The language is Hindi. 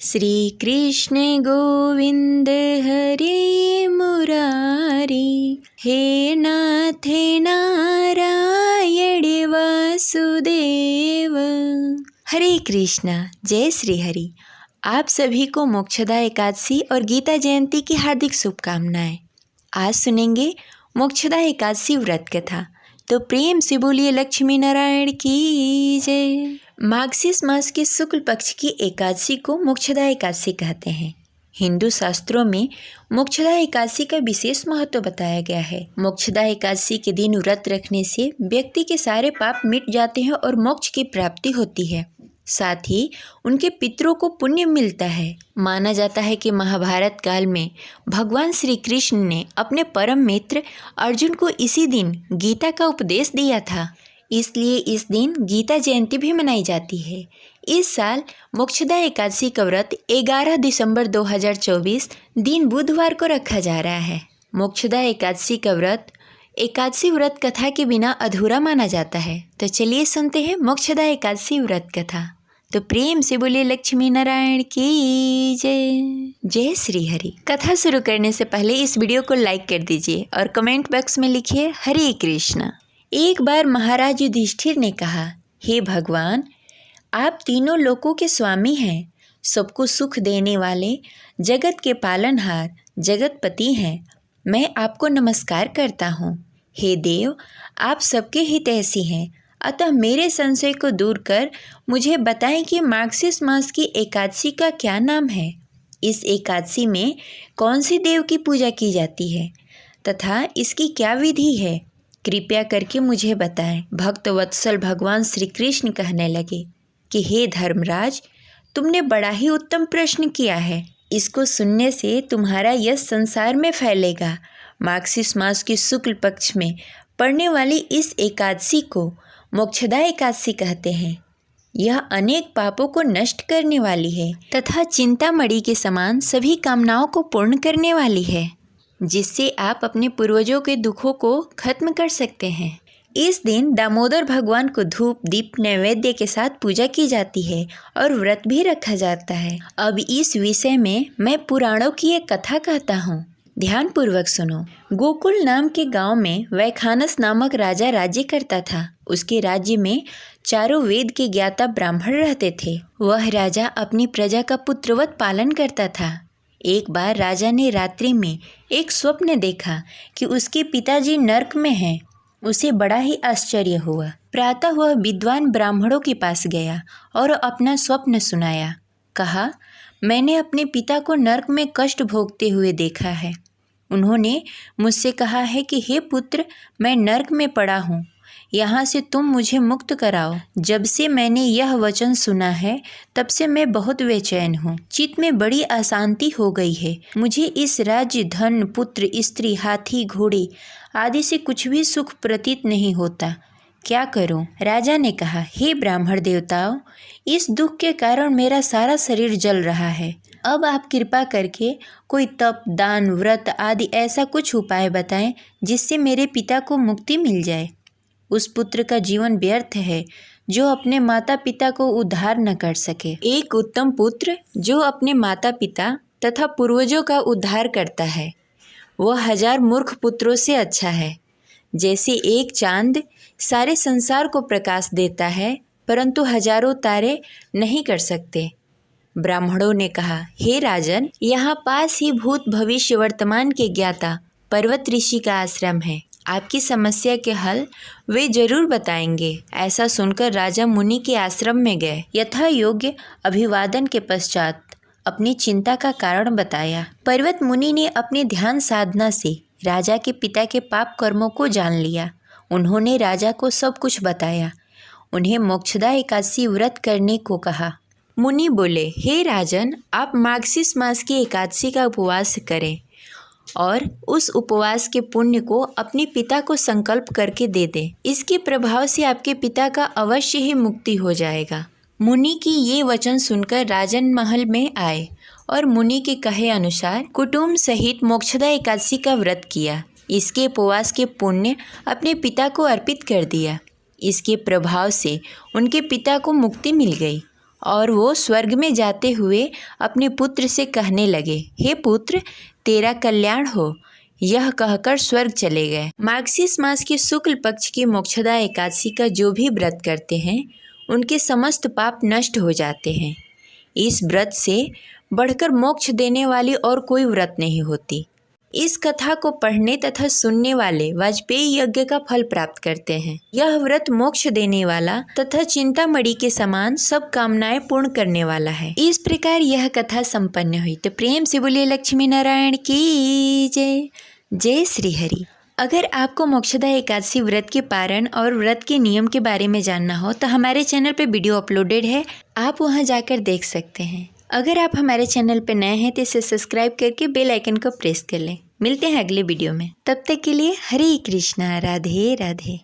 श्री कृष्ण गोविंद हरे मुरारी, हे नाथ नारायण वासुदेव। हरे कृष्णा, जय श्री हरि। आप सभी को मोक्षदा एकादशी और गीता जयंती की हार्दिक शुभकामनाएं। आज सुनेंगे मोक्षदा एकादशी व्रत कथा, तो प्रेम से बोलिए लक्ष्मी नारायण की जय। मार्गशीर्ष मास के शुक्ल पक्ष की एकादशी को मोक्षदा एकादशी कहते हैं। हिंदू शास्त्रों में मोक्षदा एकादशी का विशेष महत्व बताया गया है। मोक्षदा एकादशी के दिन व्रत रखने से व्यक्ति के सारे पाप मिट जाते हैं और मोक्ष की प्राप्ति होती है। साथ ही उनके पितरों को पुण्य मिलता है। माना जाता है कि महाभारत काल में भगवान श्री कृष्ण ने अपने परम मित्र अर्जुन को इसी दिन गीता का उपदेश दिया था, इसलिए इस दिन गीता जयंती भी मनाई जाती है। इस साल मोक्षदा एकादशी का व्रत 11 दिसंबर 2024 दिन बुधवार को रखा जा रहा है। मोक्षदा एकादशी का व्रत एकादशी व्रत कथा के बिना अधूरा माना जाता है। तो चलिए सुनते हैं मोक्षदा एकादशी व्रत कथा। तो प्रेम से बोलिए लक्ष्मी नारायण की जय। जय श्री हरि। कथा शुरू करने से पहले इस वीडियो को लाइक कर दीजिए और कमेंट बॉक्स में लिखिए हरे कृष्णा। एक बार महाराज युधिष्ठिर ने कहा, हे भगवान, आप तीनों लोकों के स्वामी हैं, सबको सुख देने वाले, जगत के पालनहार, जगतपति हैं। मैं आपको नमस्कार करता हूँ। हे देव, आप सबके हितैषी हैं, अतः मेरे संशय को दूर कर मुझे बताएं कि मार्गशीर्ष मास की एकादशी का क्या नाम है। इस एकादशी में कौन सी देव की पूजा की जाती है तथा इसकी क्या विधि है, कृपया करके मुझे बताएं। भक्त वत्सल भगवान श्री कृष्ण कहने लगे कि हे धर्मराज, तुमने बड़ा ही उत्तम प्रश्न किया है। इसको सुनने से तुम्हारा यश संसार में फैलेगा। मार्गशीर्ष मास के शुक्ल पक्ष में पड़ने वाली इस एकादशी को मोक्षदा एकादशी कहते हैं। यह अनेक पापों को नष्ट करने वाली है तथा चिंतामणि के समान सभी कामनाओं को पूर्ण करने वाली है, जिससे आप अपने पूर्वजों के दुखों को खत्म कर सकते हैं। इस दिन दामोदर भगवान को धूप दीप नैवेद्य के साथ पूजा की जाती है और व्रत भी रखा जाता है। अब इस विषय में मैं पुराणों की एक कथा कहता हूँ, ध्यान पूर्वक सुनो। गोकुल नाम के गांव में वैखानस नामक राजा राज्य करता था। उसके राज्य में चारों वेद के ज्ञाता ब्राह्मण रहते थे। वह राजा अपनी प्रजा का पुत्रवत पालन करता था। एक बार राजा ने रात्रि में एक स्वप्न देखा कि उसके पिताजी नरक में हैं। उसे बड़ा ही आश्चर्य हुआ। प्रातः वह विद्वान ब्राह्मणों के पास गया और अपना स्वप्न सुनाया। कहा, मैंने अपने पिता को नरक में कष्ट भोगते हुए देखा है। उन्होंने मुझसे कहा है कि हे पुत्र, मैं नरक में पड़ा हूँ, यहाँ से तुम मुझे मुक्त कराओ। जब से मैंने यह वचन सुना है तब से मैं बहुत बेचैन हूँ। चित्त में बड़ी अशांति हो गई है। मुझे इस राज्य, धन, पुत्र, स्त्री, हाथी, घोड़े आदि से कुछ भी सुख प्रतीत नहीं होता। क्या करूं? राजा ने कहा, हे ब्राह्मण देवताओं, इस दुख के कारण मेरा सारा शरीर जल रहा है। अब आप कृपा करके कोई तप, दान, व्रत आदि ऐसा कुछ उपाय बताएं जिससे मेरे पिता को मुक्ति मिल जाए। उस पुत्र का जीवन व्यर्थ है जो अपने माता पिता को उद्धार न कर सके। एक उत्तम पुत्र जो अपने माता पिता तथा पूर्वजों का उद्धार करता है, वह 1000 मूर्ख पुत्रों से अच्छा है। जैसे एक चांद सारे संसार को प्रकाश देता है, परंतु हजारों तारे नहीं कर सकते। ब्राह्मणों ने कहा, हे राजन, यहाँ पास ही भूत भविष्य वर्तमान के ज्ञाता पर्वत ऋषि का आश्रम है। आपकी समस्या के हल वे जरूर बताएंगे। ऐसा सुनकर राजा मुनि के आश्रम में गए। यथा योग्य अभिवादन के पश्चात अपनी चिंता का कारण बताया। पर्वत मुनि ने अपनी ध्यान साधना से राजा के पिता के पाप कर्मों को जान लिया। उन्होंने राजा को सब कुछ बताया। उन्हें मोक्षदा एकादशी व्रत करने को कहा। मुनि बोले, हे राजन, आप मार्गशीर्ष मास की एकादशी का उपवास करें और उस उपवास के पुण्य को अपने पिता को संकल्प करके दे दें। इसके प्रभाव से आपके पिता का अवश्य ही मुक्ति हो जाएगा। मुनि की ये वचन सुनकर राजन महल में आए और मुनि के कहे अनुसार कुटुंब सहित मोक्षदा एकादशी का व्रत किया। इसके उपवास के पुण्य अपने पिता को अर्पित कर दिया। इसके प्रभाव से उनके पिता को मुक्ति मिल गई और वो स्वर्ग में जाते हुए अपने पुत्र से कहने लगे, हे पुत्र, तेरा कल्याण हो। यह कहकर स्वर्ग चले गए। मार्गशीर्ष मास के शुक्ल पक्ष की मोक्षदा एकादशी का जो भी व्रत करते हैं उनके समस्त पाप नष्ट हो जाते हैं। इस व्रत से बढ़कर मोक्ष देने वाली और कोई व्रत नहीं होती। इस कथा को पढ़ने तथा सुनने वाले वाजपेयी यज्ञ का फल प्राप्त करते हैं। यह व्रत मोक्ष देने वाला तथा चिंतामणि के समान सब कामनाएं पूर्ण करने वाला है। इस प्रकार यह कथा संपन्न हुई। तो प्रेम से बोलिए लक्ष्मी नारायण की जय। जय श्री हरि। अगर आपको मोक्षदा एकादशी व्रत के पारण और व्रत के नियम के बारे में जानना हो तो हमारे चैनल पे वीडियो अपलोडेड है, आप वहां जाकर देख सकते हैं। अगर आप हमारे चैनल पे नए हैं तो इसे सब्सक्राइब करके बेल आइकन को प्रेस कर लें। मिलते हैं अगले वीडियो में, तब तक के लिए हरे कृष्णा, राधे राधे।